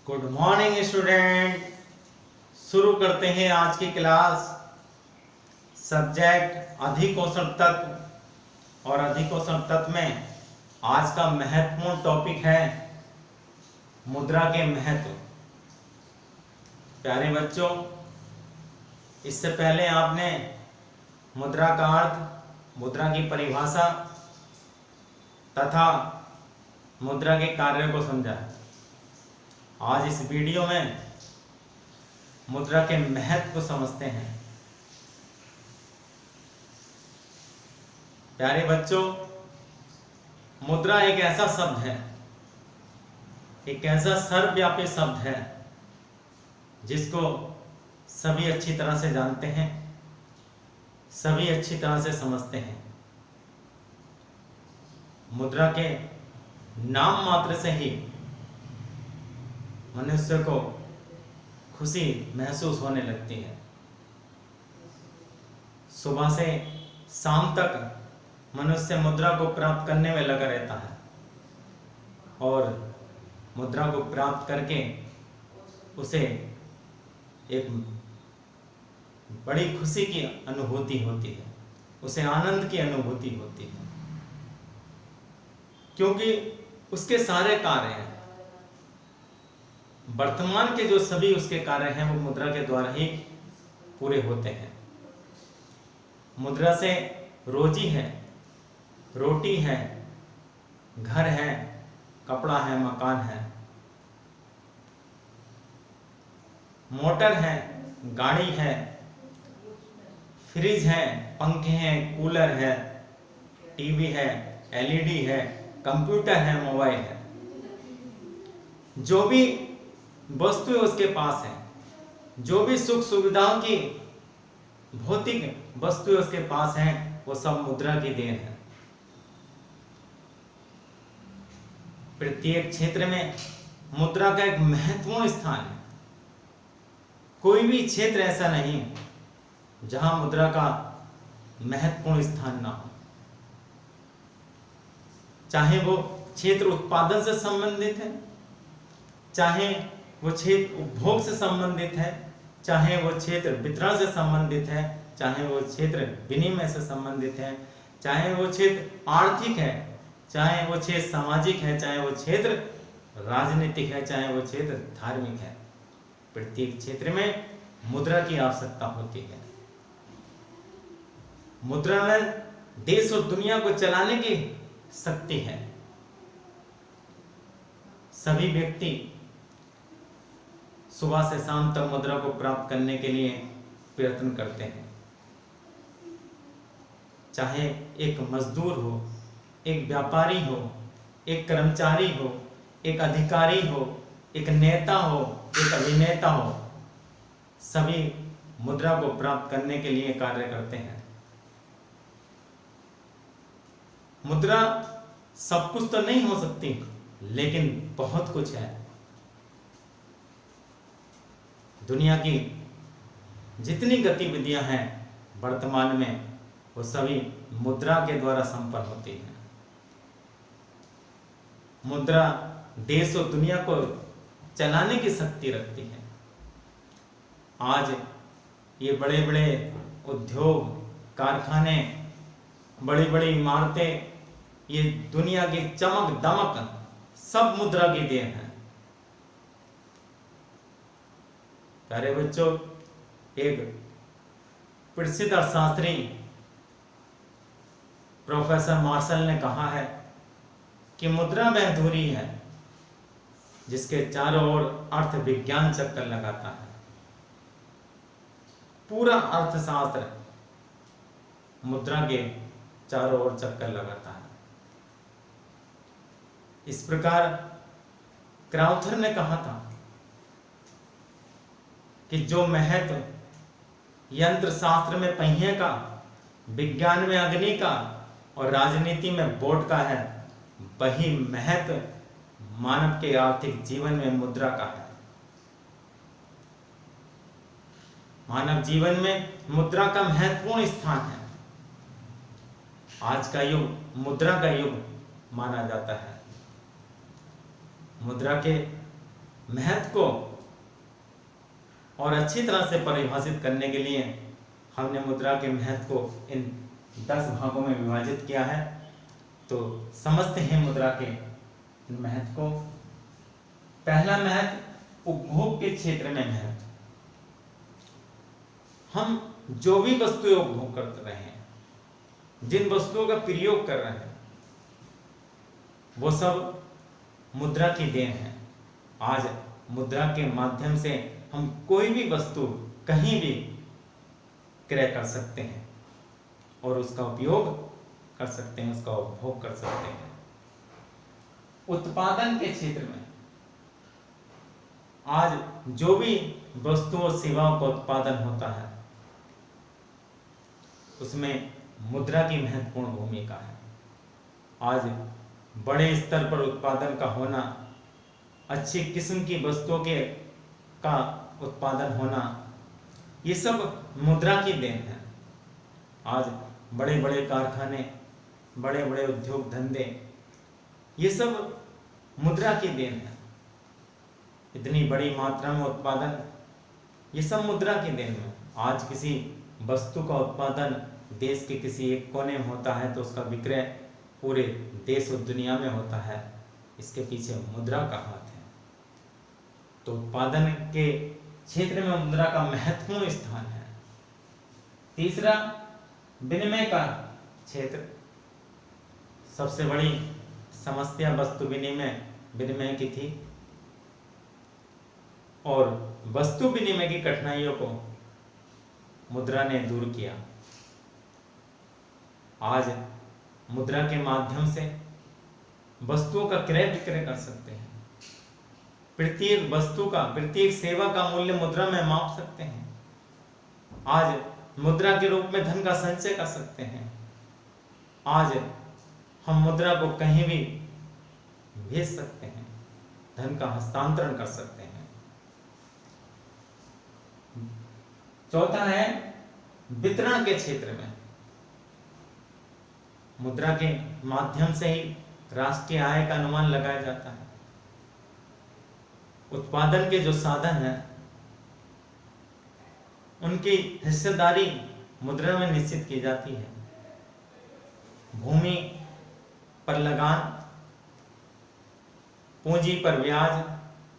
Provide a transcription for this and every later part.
Good morning student. शुरू करते हैं आज की क्लास। सब्जेक्ट अधिकोषण तत्व और अधिकोषण तत्व में आज का महत्वपूर्ण टॉपिक है मुद्रा के महत्व। प्यारे बच्चों, इससे पहले आपने मुद्रा का अर्थ, मुद्रा की परिभाषा तथा मुद्रा के कार्य को समझा। आज इस वीडियो में मुद्रा के महत्व को समझते हैं। प्यारे बच्चों, मुद्रा एक ऐसा शब्द है, एक ऐसा सर्वव्यापी शब्द है जिसको सभी अच्छी तरह से जानते हैं, सभी अच्छी तरह से समझते हैं। मुद्रा के नाम मात्र से ही मनुष्य को खुशी महसूस होने लगती है। सुबह से शाम तक मनुष्य मुद्रा को प्राप्त करने में लगा रहता है और मुद्रा को प्राप्त करके उसे एक बड़ी खुशी की अनुभूति होती है, उसे आनंद की अनुभूति होती है, क्योंकि उसके सारे कार्य हैं, वर्तमान के जो सभी उसके कार्य हैं वो मुद्रा के द्वारा ही पूरे होते हैं। मुद्रा से रोजी है, रोटी है, घर है, कपड़ा है, मकान है, मोटर है, गाड़ी है, फ्रिज है, पंखे हैं, कूलर है, टीवी है, एलईडी है, कंप्यूटर है, मोबाइल है। जो भी वस्तुएं उसके पास है, जो भी सुख सुविधाओं की भौतिक वस्तुएं उसके पास हैं, वो सब मुद्रा की देन है। प्रत्येक क्षेत्र में मुद्रा का एक महत्वपूर्ण स्थान है। कोई भी क्षेत्र ऐसा नहीं जहां मुद्रा का महत्वपूर्ण स्थान ना हो। चाहे वो क्षेत्र उत्पादन से संबंधित है, चाहे वो क्षेत्र उपभोग से संबंधित है, चाहे वो क्षेत्र वितरण से संबंधित है, चाहे वो क्षेत्र विनिमय से संबंधित है, चाहे वो क्षेत्र आर्थिक है, चाहे वो क्षेत्र सामाजिक है, चाहे वो क्षेत्र राजनीतिक है, चाहे वो क्षेत्र धार्मिक है। प्रत्येक क्षेत्र में मुद्रा की आवश्यकता होती है। मुद्रा में देश और दुनिया को चलाने की शक्ति है। सभी व्यक्ति सुबह से शाम तक मुद्रा को प्राप्त करने के लिए प्रयत्न करते हैं। चाहे एक मजदूर हो, एक व्यापारी हो, एक कर्मचारी हो, एक अधिकारी हो, एक नेता हो, एक अभिनेता हो, सभी मुद्रा को प्राप्त करने के लिए कार्य करते हैं। मुद्रा सब कुछ तो नहीं हो सकती, लेकिन बहुत कुछ है। दुनिया की जितनी गतिविधियां हैं वर्तमान में, वो सभी मुद्रा के द्वारा संपन्न होती हैं। मुद्रा देश और दुनिया को चलाने की शक्ति रखती है। आज ये बड़े बड़े उद्योग, कारखाने, बड़ी बड़ी इमारतें, ये दुनिया की चमक दमक सब मुद्रा की देन है। प्यारे बच्चों, एक प्रसिद्ध अर्थशास्त्री प्रोफेसर मार्शल ने कहा है कि मुद्रा वह धुरी है जिसके चारों ओर अर्थ विज्ञान चक्कर लगाता है। पूरा अर्थशास्त्र मुद्रा के चारों ओर चक्कर लगाता है। इस प्रकार क्राउथर ने कहा था कि जो महत्व यंत्र शास्त्र में पहिए का, विज्ञान में अग्नि का और राजनीति में वोट का है, वही महत्व मानव के आर्थिक जीवन में मुद्रा का है। मानव जीवन में मुद्रा का महत्वपूर्ण स्थान है। आज का युग मुद्रा का युग माना जाता है। मुद्रा के महत्व को और अच्छी तरह से परिभाषित करने के लिए हमने मुद्रा के महत्व को इन 10 भागों में विभाजित किया है। तो समझते हैं मुद्रा के महत्व को। पहला महत्व, उपभोग के क्षेत्र में महत्व। हम जो भी वस्तुएं उपभोग कर रहे हैं, जिन वस्तुओं का प्रयोग कर रहे हैं, वो सब मुद्रा की देन है। आज मुद्रा के माध्यम से हम कोई भी वस्तु कहीं भी क्रय कर सकते हैं और उसका उपयोग कर सकते हैं, उसका उपभोग कर सकते हैं। उत्पादन के क्षेत्र में आज जो भी वस्तुओं और सेवाओं का उत्पादन होता है, उसमें मुद्रा की महत्वपूर्ण भूमिका है। आज बड़े स्तर पर उत्पादन का होना, अच्छी किस्म की वस्तुओं के का उत्पादन होना, ये सब मुद्रा की देन है। आज बड़े बड़े कारखाने, बड़े बड़े उद्योग धंधे, ये सब मुद्रा की देन है। इतनी बड़ी मात्रा में उत्पादन, ये सब मुद्रा की देन है। आज किसी वस्तु का उत्पादन देश के किसी एक कोने में होता है तो उसका विक्रय पूरे देश और दुनिया में होता है। इसके पीछे मुद्रा का हाथ है। तो उत्पादन के क्षेत्र में मुद्रा का महत्वपूर्ण स्थान है। तीसरा, विनिमय का क्षेत्र। सबसे बड़ी समस्या वस्तु विनिमय की थी और वस्तु विनिमय की कठिनाइयों को मुद्रा ने दूर किया। आज मुद्रा के माध्यम से वस्तुओं का क्रय विक्रय कर सकते हैं। प्रत्येक वस्तु का, प्रत्येक सेवा का मूल्य मुद्रा में माप सकते हैं। आज मुद्रा के रूप में धन का संचय कर सकते हैं। आज हम मुद्रा को कहीं भी भेज सकते हैं, धन का हस्तांतरण कर सकते हैं। चौथा है वितरण के क्षेत्र में। मुद्रा के माध्यम से ही राष्ट्रीय आय का अनुमान लगाया जाता है। उत्पादन के जो साधन हैं, उनकी हिस्सेदारी मुद्रा में निश्चित की जाती है। भूमि पर लगान, पूंजी पर ब्याज,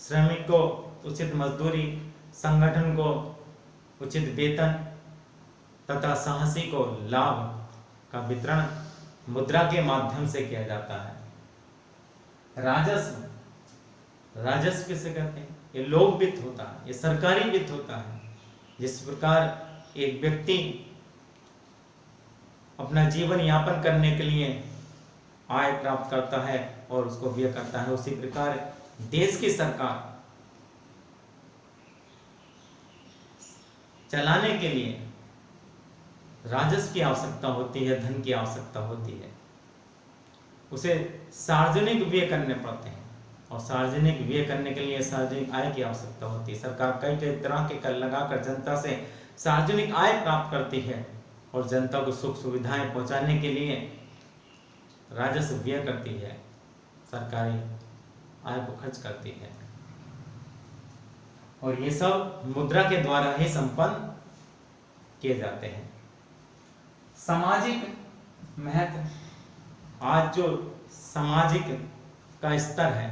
श्रमिक को उचित मजदूरी, संगठन को उचित वेतन तथा साहसी को लाभ का वितरण मुद्रा के माध्यम से किया जाता है। राजस्व किसे कहते हैं? ये लोक वित्त होता है, ये सरकारी वित्त होता है। जिस प्रकार एक व्यक्ति अपना जीवन यापन करने के लिए आय प्राप्त करता है और उसको व्यय करता है, उसी प्रकार देश की सरकार चलाने के लिए राजस्व की आवश्यकता होती है, धन की आवश्यकता होती है। उसे सार्वजनिक व्यय करने पड़ते हैं और सार्वजनिक व्यय करने के लिए सार्वजनिक आय की आवश्यकता होती है। सरकार कई कई तरह के कर लगाकर जनता से सार्वजनिक आय प्राप्त करती है और जनता को सुख सुविधाएं पहुंचाने के लिए राजस्व व्यय करती है, सरकारी आय को खर्च करती है। और ये सब मुद्रा के द्वारा ही संपन्न किए जाते हैं। सामाजिक महत्व। आज जो सामाजिक का स्तर है,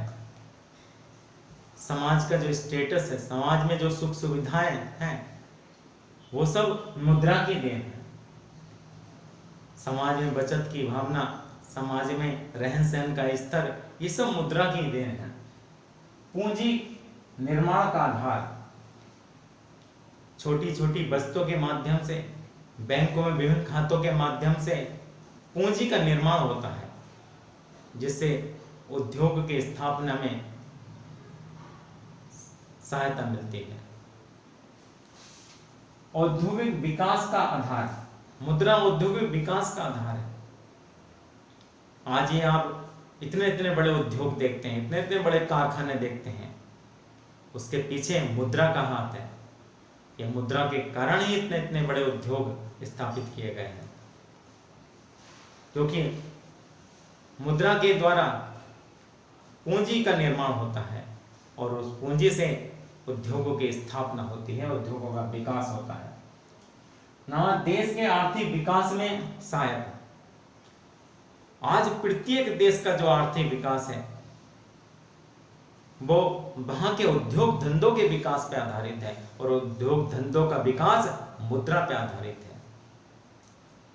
समाज का जो स्टेटस है, समाज में जो सुख सुविधाएं हैं, वो सब मुद्रा की देन है। समाज में बचत की भावना, समाज में रहन सहन का स्तर, ये सब मुद्रा की देन है। पूंजी निर्माण का आधार। छोटी छोटी वस्तुओं के माध्यम से, बैंकों में विभिन्न खातों के माध्यम से पूंजी का निर्माण होता है, जिससे उद्योग के स्थापना में सहायता मिलती है। औद्योगिक विकास का आधार। मुद्रा औद्योगिक विकास का आधार है। आज ये आप इतने इतने बड़े उद्योग देखते हैं, इतने इतने बड़े कारखाने देखते हैं, उसके पीछे मुद्रा का हाथ है। ये मुद्रा के कारण ही इतने इतने बड़े उद्योग स्थापित किए गए हैं, क्योंकि मुद्रा के द्वारा पूंजी का निर्माण होता है, और उस पूंजी से उद्योगों की स्थापना होती है, उद्योगों का विकास होता है। देश के आर्थिक विकास में सहायक। आज प्रत्येक देश का जो आर्थिक विकास है वो वहां के उद्योग धंधों के विकास पे आधारित है, और उद्योग धंधों का विकास मुद्रा पे आधारित है।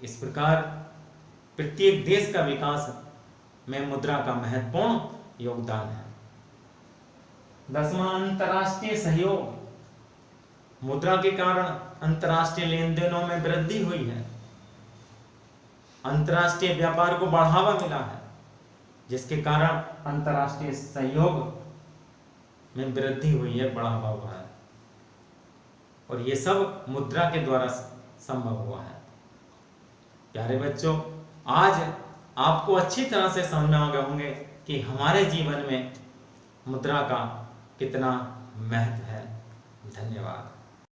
इस प्रकार प्रत्येक देश का विकास में मुद्रा का महत्वपूर्ण योगदान है। 10वां, अंतर्राष्ट्रीय सहयोग। मुद्रा के कारण अंतर्राष्ट्रीय लेन देनों में वृद्धि हुई है, अंतर्राष्ट्रीय व्यापार को बढ़ावा मिला है, जिसके कारण अंतर्राष्ट्रीय सहयोग में वृद्धि हुई है, बढ़ावा हुआ है, और ये सब मुद्रा के द्वारा संभव हुआ है। प्यारे बच्चों, आज आपको अच्छी तरह से समझ में आ गए होंगे कि हमारे जीवन में मुद्रा का कितना महत्व है। धन्यवाद।